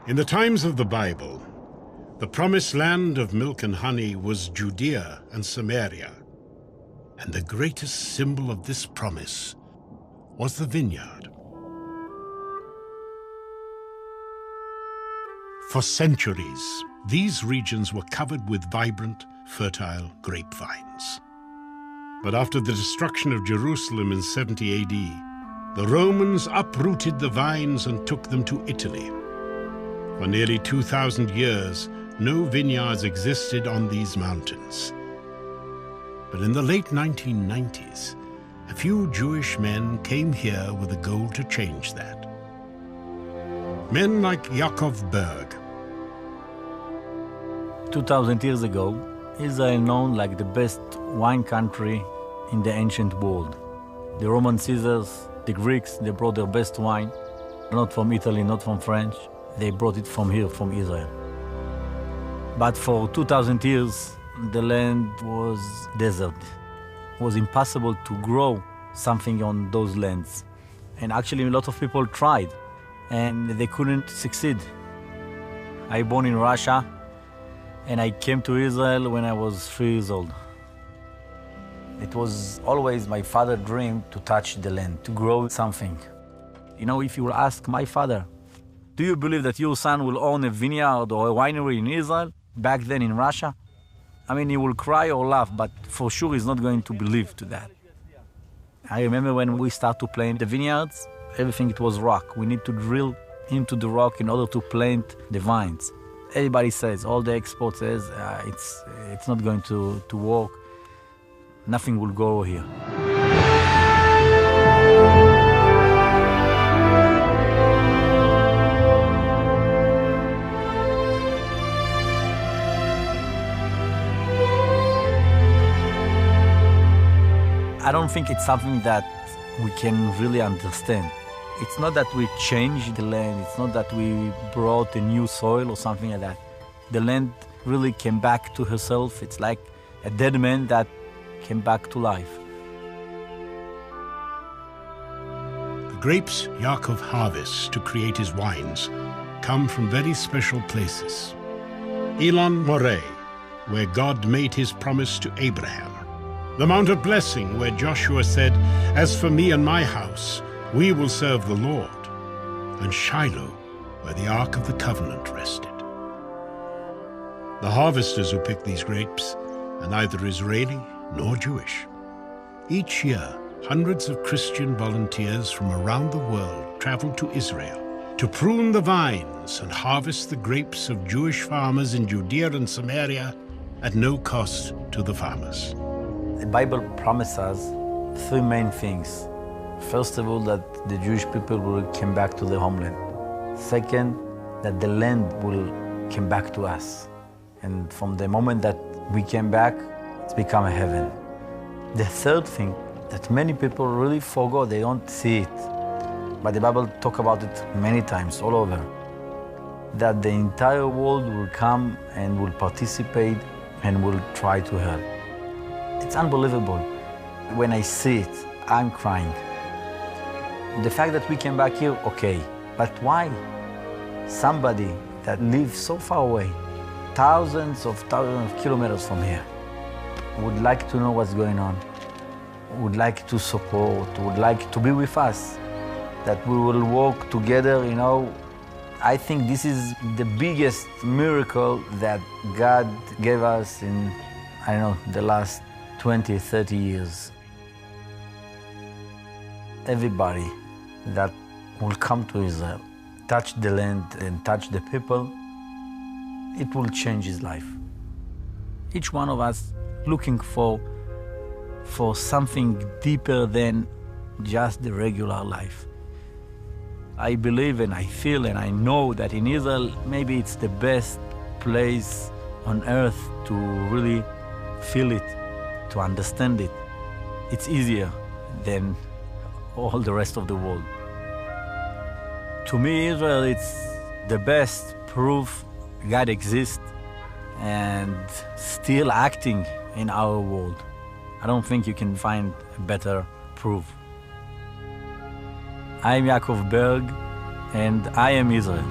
In the times of the Bible, the promised land of milk and honey was Judea and Samaria, and the greatest symbol of this promise was the vineyard. For centuries, these regions were covered with vibrant, fertile grapevines. But after the destruction of Jerusalem in 70 AD, the Romans uprooted the vines and took them to Italy. For nearly 2,000 years, no vineyards existed on these mountains. But in the late 1990s, a few Jewish men came here with a goal to change that. Men like Yaakov Berg. 2,000 years ago, Israel known like the best wine country in the ancient world. The Roman Caesars, the Greeks, they brought their best wine, not from Italy, not from French. They brought it from here, from Israel. But for 2,000 years, the land was desert. It was impossible to grow something on those lands. And actually, a lot of people tried, and they couldn't succeed. I was born in Russia, and I came to Israel when I was 3 years old. It was always my father's dream to touch the land, to grow something. You know, if you will ask my father, do you believe that your son will own a vineyard or a winery in Israel, back then in Russia? I mean, he will cry or laugh, but for sure he's not going to believe to that. I remember when we started to plant the vineyards, everything it was rock. We need to drill into the rock in order to plant the vines. Everybody says, all the experts says, it's not going to work. Nothing will grow here. I don't think it's something that we can really understand. It's not that we changed the land, it's not that we brought a new soil or something like that. The land really came back to herself. It's like a dead man that came back to life. The grapes Yaakov harvests to create his wines come from very special places. Elon Moreh, where God made his promise to Abraham. The Mount of Blessing, where Joshua said, "As for me and my house, we will serve the Lord," and Shiloh, where the Ark of the Covenant rested. The harvesters who pick these grapes are neither Israeli nor Jewish. Each year, hundreds of Christian volunteers from around the world travel to Israel to prune the vines and harvest the grapes of Jewish farmers in Judea and Samaria at no cost to the farmers. The Bible promises 3 main things. First of all, that the Jewish people will come back to their homeland. Second, that the land will come back to us. And from the moment that we came back, it's become a heaven. The third thing that many people really forgot, they don't see it. But the Bible talks about it many times, all over. That the entire world will come and will participate and will try to help. It's unbelievable. When I see it, I'm crying. The fact that we came back here, okay, but why? Somebody that lives so far away, thousands of kilometers from here, would like to know what's going on, would like to support, would like to be with us, that we will work together, you know. I think this is the biggest miracle that God gave us in, I don't know, the last 20, 30 years. Everybody that will come to Israel, touch the land and touch the people, it will change his life. Each one of us looking for something deeper than just the regular life. I believe and I feel and I know that in Israel, maybe it's the best place on earth to really feel it, to understand it. It's easier than all the rest of the world. To me, Israel, it's the best proof God exists and still acting in our world. I don't think you can find a better proof. I'm Yaakov Berg, and I am Israel.